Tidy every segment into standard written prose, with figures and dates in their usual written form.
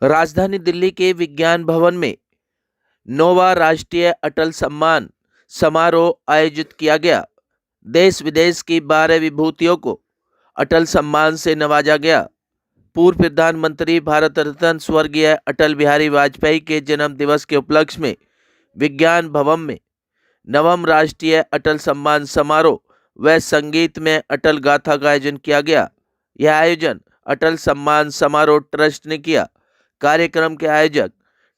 राजधानी दिल्ली के विज्ञान भवन में 9वां राष्ट्रीय अटल सम्मान समारोह आयोजित किया गया। देश विदेश की 12 विभूतियों को अटल सम्मान से नवाजा गया। पूर्व प्रधानमंत्री भारत रत्न स्वर्गीय अटल बिहारी वाजपेयी के जन्म दिवस के उपलक्ष्य में विज्ञान भवन में 9वां राष्ट्रीय अटल सम्मान समारोह व संगीत में अटल गाथा का आयोजन किया गया। यह आयोजन अटल सम्मान समारोह ट्रस्ट ने किया। कार्यक्रम के आयोजक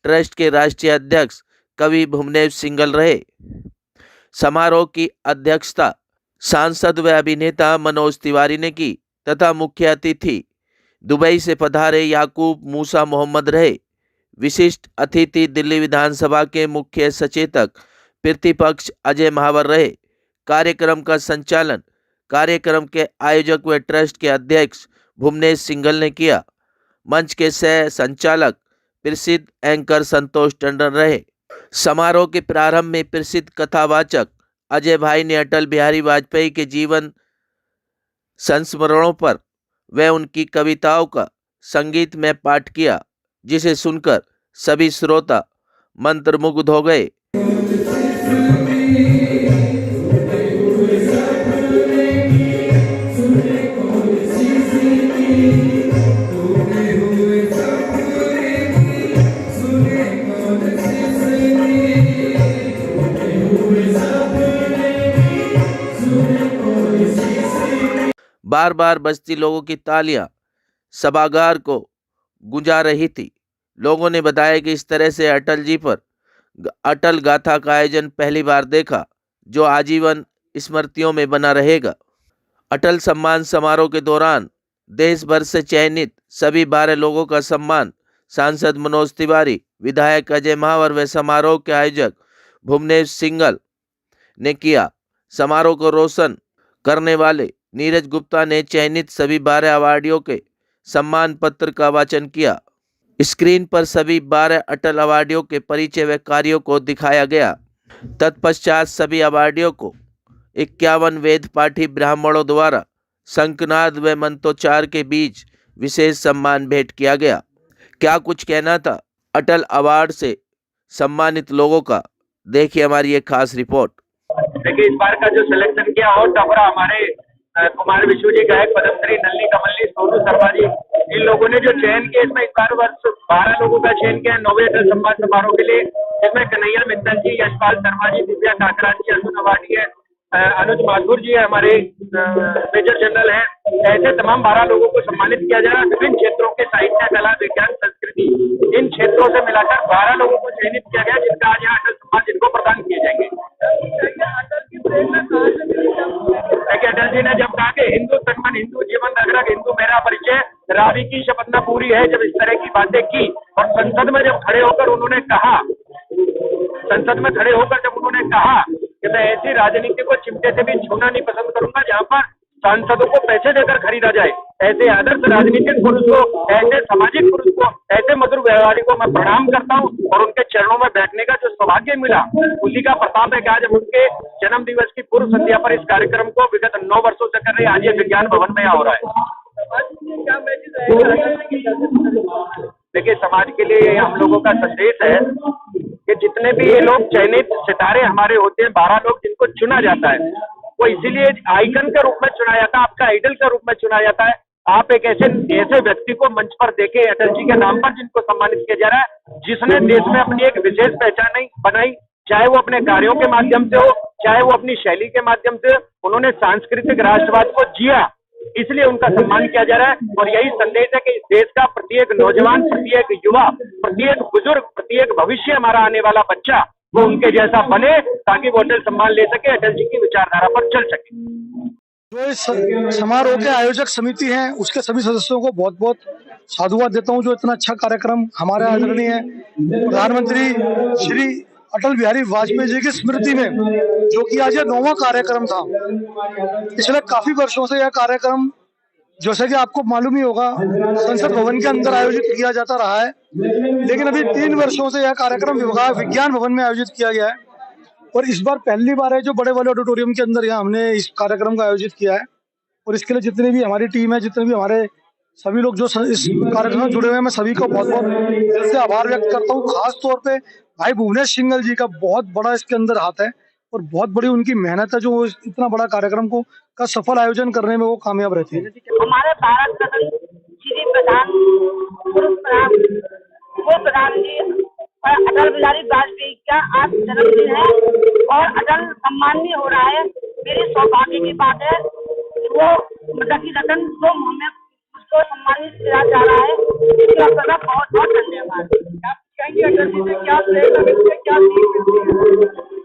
ट्रस्ट के राष्ट्रीय अध्यक्ष कवि भुवनेश सिंघल रहे। समारोह की अध्यक्षता सांसद व अभिनेता मनोज तिवारी ने की तथा मुख्य अतिथि दुबई से पधारे याकूब मूसा मोहम्मद रहे। विशिष्ट अतिथि दिल्ली विधानसभा के मुख्य सचेतक प्रतिपक्ष अजय महावर रहे। कार्यक्रम का संचालन कार्यक्रम के आयोजक व ट्रस्ट के अध्यक्ष भुवनेश सिंघल ने किया। मंच के सह संचालक प्रसिद्ध एंकर संतोष टंडन रहे। समारोह के प्रारंभ में प्रसिद्ध कथावाचक अजय भाई ने अटल बिहारी वाजपेयी के जीवन संस्मरणों पर व उनकी कविताओं का संगीत में पाठ किया, जिसे सुनकर सभी श्रोता मंत्रमुग्ध हो गए। बार बार बजती लोगों की तालियां सभागार को गुंजा रही थी। लोगों ने बताया कि इस तरह से अटल जी पर अटल गाथा का आयोजन पहली बार देखा, जो आजीवन स्मृतियों में बना रहेगा। अटल सम्मान समारोह के दौरान देश भर से चयनित सभी 12 लोगों का सम्मान सांसद मनोज तिवारी, विधायक अजय महावर व समारोह के आयोजक भुवनेश सिंघल ने किया। समारोह को रोशन करने वाले नीरज गुप्ता ने चयनित सभी 12 अवार्डियों के सम्मान पत्र का वाचन किया। स्क्रीन पर सभी 12 अटल अवार्डियों के परिचय व कार्यों को दिखाया गया। तत्पश्चात सभी अवार्डियों को 51 वेद पाठी ब्राह्मणों द्वारा शंखनाद व मंत्रोच्चार के बीच विशेष सम्मान भेंट किया गया। क्या कुछ कहना था अटल अवार्ड से सम्मानित लोगों का, देखिए हमारी एक खास रिपोर्ट। देखिए, इस बार का जो सिलेक्शन किया और टपरा हमारे कुमार विशु जी, गायक पद्मश्री नलिनी कमली, सोनू शर्मा जी, इन लोगों ने जो चयन किया, इसमें इस बार वर्ष 12 लोगों का चयन किया 9वें अटल सम्मान समारोह के लिए। इसमें कन्हैया मित्तल जी, यशपाल शर्मा जी, दिव्या काकरा जी, अर्जुन अवार्डी है, अनुज माथुर जी है, हमारे मेजर जनरल हैं। ऐसे तमाम 12 लोगों को सम्मानित किया जा रहा है। विभिन्न क्षेत्रों के साहित्य, कला, विज्ञान, संस्कृति, इन क्षेत्रों से मिलाकर 12 लोगों को चयनित किया गया, जिनका आज यहाँ अटल सम्मान जिनको प्रदान किए जाएंगे। अटल जी ने जब कहा कि हिंदू तन हिंदू जीवन रग हिंदू मेरा परिचय, रावी की शपथ न पूरी है, जब इस तरह की बातें की और संसद में जब खड़े होकर उन्होंने कहा कि मैं ऐसी राजनीति को चिमटे से भी छूना नहीं पसंद करूंगा जहां पर सांसदों को पैसे देकर खरीदा जाए। ऐसे आदर्श राजनीतिक पुरुष को, ऐसे सामाजिक पुरुष को, ऐसे मधुर व्यवहारी को मैं प्रणाम करता हूं और उनके चरणों में बैठने का जो सौभाग्य मिला, उसी का प्रताप है कि आज उनके जन्म दिवस की पूर्व संध्या पर इस कार्यक्रम को विगत 9 वर्षों से कर रहे, आज ये विज्ञान भवन में हो रहा है। देखिए, समाज के लिए हम लोगों का संदेश है कि जितने भी ये लोग चयनित सितारे हमारे होते हैं, 12 लोग जिनको चुना जाता है, वो इसीलिए आइकन के रूप में चुना जाता है, आपका आइडल के रूप में चुना जाता है। आप एक ऐसे व्यक्ति को मंच पर देखे अटल जी के नाम पर, जिनको सम्मानित किया जा रहा है, जिसने देश में अपनी एक विशेष पहचान बनाई, चाहे वो अपने कार्यों के माध्यम से हो, चाहे वो अपनी शैली के माध्यम से। उन्होंने सांस्कृतिक राष्ट्रवाद को जिया, इसलिए उनका सम्मान किया जा रहा है। और यही संदेश है कि इस देश का प्रत्येक नौजवान, प्रत्येक युवा, प्रत्येक बुजुर्ग, प्रत्येक भविष्य हमारा आने वाला बच्चा वो उनके जैसा बने, ताकि वो अटल सम्मान ले सके, अटल जी की विचारधारा पर चल सके। जो इस समारोह के आयोजक समिति हैं, उसके सभी सदस्यों को बहुत बहुत साधुवाद देता हूं, जो इतना अच्छा कार्यक्रम हमारे आदरणीय प्रधानमंत्री श्री अटल बिहारी वाजपेयी जी की स्मृति में, जो कि आज यह 9वां कार्यक्रम था। पिछले काफी वर्षों से यह कार्यक्रम जैसा कि आपको मालूम ही होगा, संसद भवन के अंदर आयोजित किया जाता रहा है, लेकिन अभी 3 वर्षों से यह कार्यक्रम विज्ञान भवन में आयोजित किया गया है और इस बार पहली बार है जो बड़े वाले ऑडिटोरियम के अंदर यहाँ हमने इस कार्यक्रम का आयोजित किया है। और इसके लिए जितनी भी हमारी टीम है, जितने भी हमारे सभी लोग जो इस कार्यक्रम में जुड़े हुए हैं, मैं सभी को बहुत बहुत दिल से आभार व्यक्त करता हूँ। खास तौर पे भाई भुवनेश सिंघल जी का बहुत बड़ा इसके अंदर हाथ है और बहुत बड़ी उनकी मेहनत है जो वो इतना बड़ा कार्यक्रम का सफल आयोजन करने में वो कामयाब रहते हैं। हमारे भारत रत्न श्री प्रधान पूर्व प्रधान जी अटल बिहारी वाजपेयी का आज जन्मदिन है और अटल सम्मानीय हो रहा है। मेरे सौभाग्य की बात है वो मतलब रतन को हमें उसको सम्मानित किया जा रहा है। इसके अवसर पर बहुत बहुत धन्यवाद। अटल जी से क्या क्या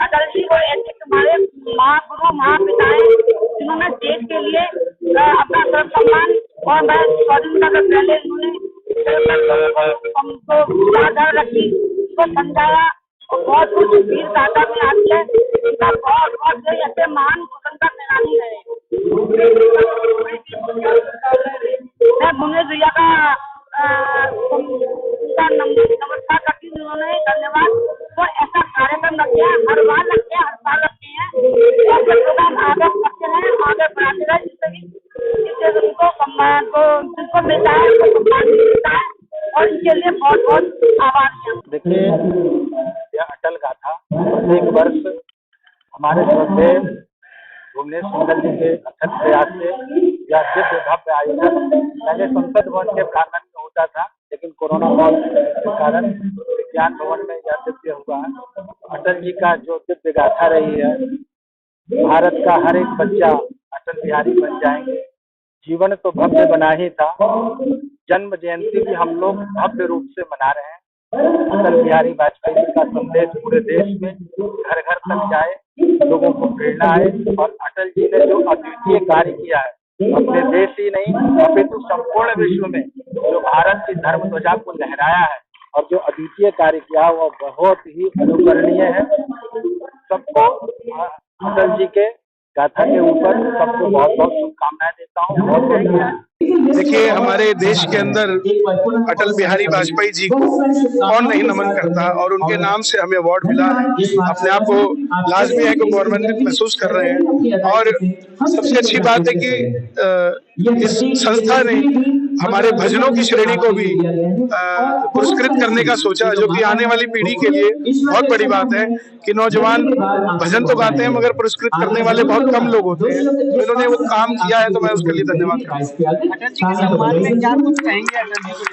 अटल जी को ऐसे हमारे महागुरु महापिता है जिन्होंने देश के लिए अपना सर्व सम्मान और मैं स्वाधीनता से पहले उन्होंने हमको याद रखी, उसको समझाया और बहुत कुछ वीर गाथा में आती है। इनका बहुत बहुत ऐसे महान स्वतंत्रता सेनानी है। मैं भुवनेश भैया का नमस्कार करती हूँ। उन्होंने धन्यवाद। तो ऐसा कार्यक्रम रखते हैं, हर बार रखते हैं, हर साल रखते हैं और प्रोग्राम आगे करते हैं, आगे बढ़ाते रहे जिससे उनको सम्मान को जिनको मिलता है उनको सम्मान मिलता है और इनके लिए बहुत बहुत आभार है। देखिए, यह अटल गाथा प्रत्येक वर्ष हमारे श्रद्धेय भुवनेश सिंघल जी के अथक प्रयास से यह दिव्य भव्य आयोजन पहले संसद भवन के प्रांगण में होता था, लेकिन कोरोना काल के कारण विज्ञान भवन में यह दिव्य हुआ है। अटल जी का जो दिव्य गाथा रही है, भारत का हर एक बच्चा अटल बिहारी बन जाएंगे। जीवन तो भव्य बना ही था, जन्म जयंती भी हम लोग भव्य रूप से मना रहे हैं। अटल बिहारी वाजपेयी जी का संदेश पूरे देश में घर घर तक जाए, लोगों को प्रेरणा आए और अटल जी ने जो अद्वितीय कार्य किया है अपने देश ही नहीं अपितु संपूर्ण विश्व में जो भारत की धर्म ध्वजा को लहराया है और जो अद्वितीय कार्य किया वो बहुत ही अनुकरणीय है। सबको अटल जी के गाथा के ऊपर सबको बहुत बहुत शुभकामनाएं देता हूँ। बहुत बहुत देखिए, हमारे देश के अंदर अटल बिहारी वाजपेयी जी को कौन नहीं नमन करता और उनके नाम से हमें अवार्ड मिला है। अपने आप को लाजमी है कि गौरवान्वित महसूस कर रहे हैं और सबसे अच्छी बात है कि इस संस्था ने हमारे भजनों की श्रेणी को भी पुरस्कृत करने का सोचा, जो कि आने वाली पीढ़ी के लिए बहुत बड़ी बात है कि नौजवान भजन तो गाते हैं मगर पुरस्कृत करने वाले बहुत कम लोग होते हैं। तो इन्होंने वो काम किया है तो मैं उसके लिए धन्यवाद करूँगा। अटल जी के सम्मान में क्या कुछ कहेंगे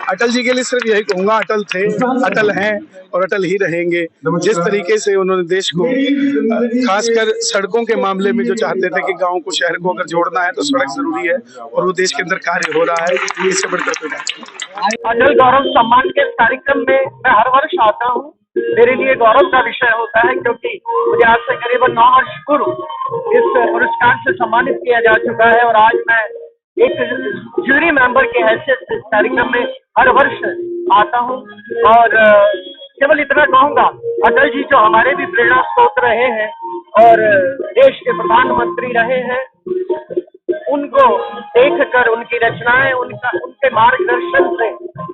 अटल जी के लिए सिर्फ यही कहूंगा, अटल थे, अटल हैं और अटल ही रहेंगे। जिस तरीके से उन्होंने देश को खासकर सड़कों के मामले में जो चाहते थे कि गांव को शहर को अगर जोड़ना है तो सड़क जरूरी है और वो देश के अंदर कार्य हो रहा है। इससे बढ़कर कोई नहीं। अटल गौरव सम्मान के कार्यक्रम में मैं हर वर्ष आता हूँ। मेरे लिए गौरव का विषय होता है क्योंकि मुझे आज से करीबन 9 वर्ष पूर्व इस पुरस्कार से सम्मानित किया जा चुका है और आज मैं एक जूरी मेंबर के हैसियत इस कार्यक्रम में हर वर्ष आता हूँ। और केवल इतना कहूँगा, अटल जी जो हमारे भी प्रेरणा स्रोत रहे हैं और देश के प्रधानमंत्री रहे हैं, उनको देखकर उनकी रचनाएं उनके मार्गदर्शन से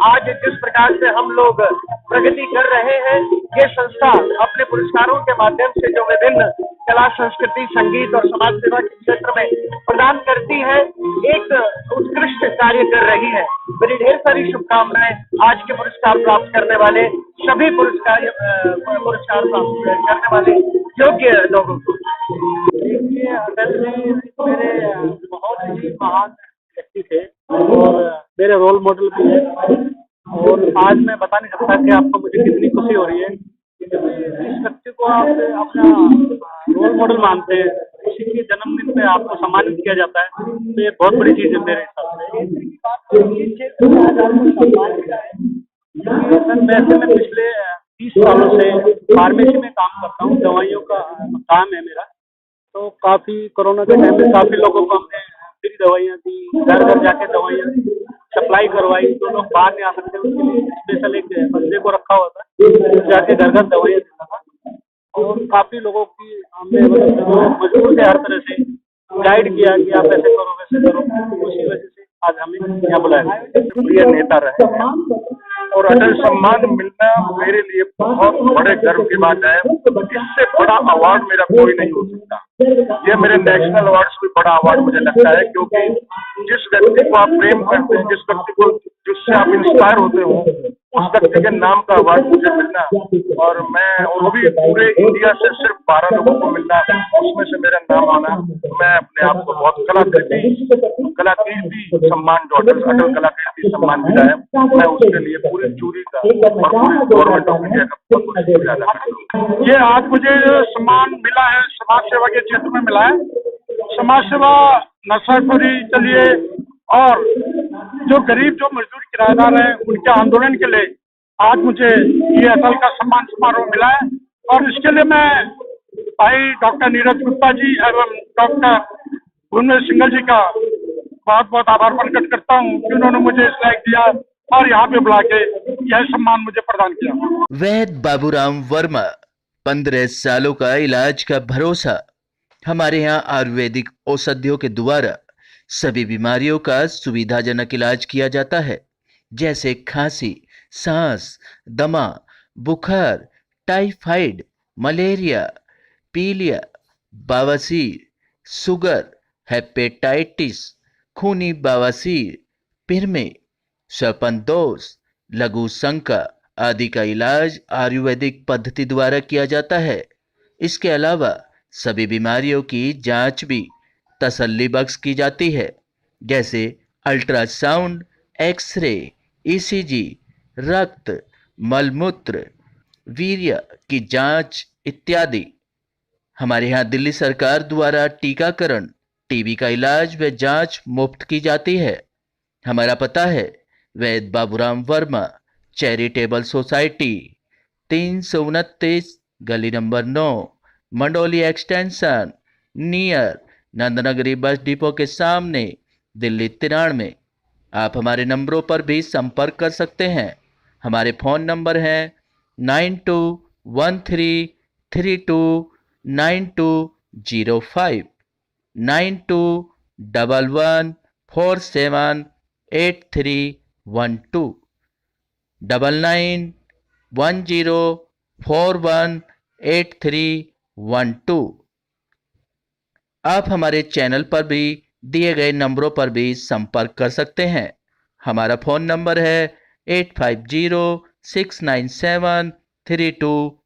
आज जिस प्रकार से हम लोग प्रगति कर रहे हैं, ये संस्था अपने पुरस्कारों के माध्यम से जो विभिन्न कला संस्कृति संगीत और समाज सेवा के क्षेत्र में प्रदान करती है, एक उत्कृष्ट कार्य कर रही है। मेरी ढेर सारी शुभकामनाएं आज के पुरस्कार प्राप्त करने वाले सभी पुरस्कार प्राप्त करने वाले योग्य लोगों को। देखिए, अटल जी मेरे बहुत ही महान व्यक्ति थे और मेरे रोल मॉडल भी है और आज मैं बता नहीं सकता कि आपको मुझे कितनी खुशी हो रही है कि जिस व्यक्ति को आप अपना रोल मॉडल मानते हैं उसी के जन्मदिन पे आपको सम्मानित किया जाता है, तो ये बहुत बड़ी चीज है मेरे हिसाब से। सर, वैसे मैं पिछले 30 सालों से फार्मेसी में काम करता हूँ, दवाइयों का काम है मेरा। तो काफी कोरोना के टाइम में काफी लोगों को हमने फ्री दवाइयाँ दी, घर घर जाके दवाइयाँ सप्लाई करवाई। जो लोग बाहर नहीं आ सकते उनके लिए स्पेशल एक बंदे को रखा हुआ था, जाके घर घर दवाइयाँ देता था और काफी लोगों की हमने मजबूर थे हर तरह से गाइड किया कि आप ऐसे करो वैसे करो। उसी वजह से आज यहाँ बुलाया, प्रिय नेता रहे हैं और अटल सम्मान मिलना मेरे लिए बहुत बड़े गर्व की बात है। इससे बड़ा अवार्ड मेरा कोई नहीं हो सकता। ये मेरे नेशनल अवार्ड से भी बड़ा अवार्ड मुझे लगता है, क्योंकि जिस व्यक्ति को आप प्रेम करते हैं, जिस व्यक्ति को जिससे आप इंस्पायर होते हो, उस व्यक्ति के नाम का अवार्ड मुझे मिलना और वो भी पूरे इंडिया से सिर्फ 12 लोगों को मिलना, उसमें से मेरा नाम आना, मैं अपने आप को बहुत कलाकीर्ति सम्मान जो अटल कलाकीर्ति सम्मान मिला है, मैं उसके लिए पूरी चूरी का और पूरी गवर्नमेंट ऑफ इंडिया का बहुत बहुत शुक्रिया अदा करता हूँ। ये आज मुझे सम्मान मिला है, समाज सेवा के क्षेत्र में मिला है। समाज सेवा नशाखोरी के लिए और जो गरीब जो मजदूर किराएदार हैं उनके आंदोलन के लिए आज मुझे ये अटल का सम्मान समारोह मिला है और इसके लिए मैं भाई डॉक्टर नीरज गुप्ता जी एवं डॉक्टर भुवनेश्वर सिंघल जी का बहुत बहुत आभार प्रकट करता हूँ कि उन्होंने मुझे इस लायक दिया और यहाँ पे बुला के यह सम्मान मुझे प्रदान किया। वैद्य बाबूराम वर्मा, 15 सालों का इलाज का भरोसा। हमारे यहाँ आयुर्वेदिक औषधियों के द्वारा सभी बीमारियों का सुविधाजनक इलाज किया जाता है, जैसे खांसी, सांस, दमा, बुखार, टाइफाइड, मलेरिया, पीलिया, बवासीर, शुगर, हेपेटाइटिस, खूनी बवासीर, पिरमे, श्वसन लघु शंका आदि का इलाज आयुर्वेदिक पद्धति द्वारा किया जाता है। इसके अलावा सभी बीमारियों की जांच भी तसल्ली बख्श की जाती है, जैसे अल्ट्रासाउंड, एक्सरे, ईसीजी, रक्त, मलमूत्र, वीर्य की जांच इत्यादि। हमारे यहाँ दिल्ली सरकार द्वारा टीकाकरण, टीबी का इलाज व जांच मुफ्त की जाती है। हमारा पता है वैद्य बाबूराम वर्मा चैरिटेबल सोसाइटी, 329 गली number 9, Mandoli extension, near Nand Nagri bus depot के सामने, दिल्ली 93। आप हमारे नंबरों पर भी संपर्क कर सकते हैं। हमारे फ़ोन नंबर हैं 9213329205, 9211478312, 9910418312। आप हमारे चैनल पर भी दिए गए नंबरों पर भी संपर्क कर सकते हैं। हमारा फ़ोन नंबर है 8506973234।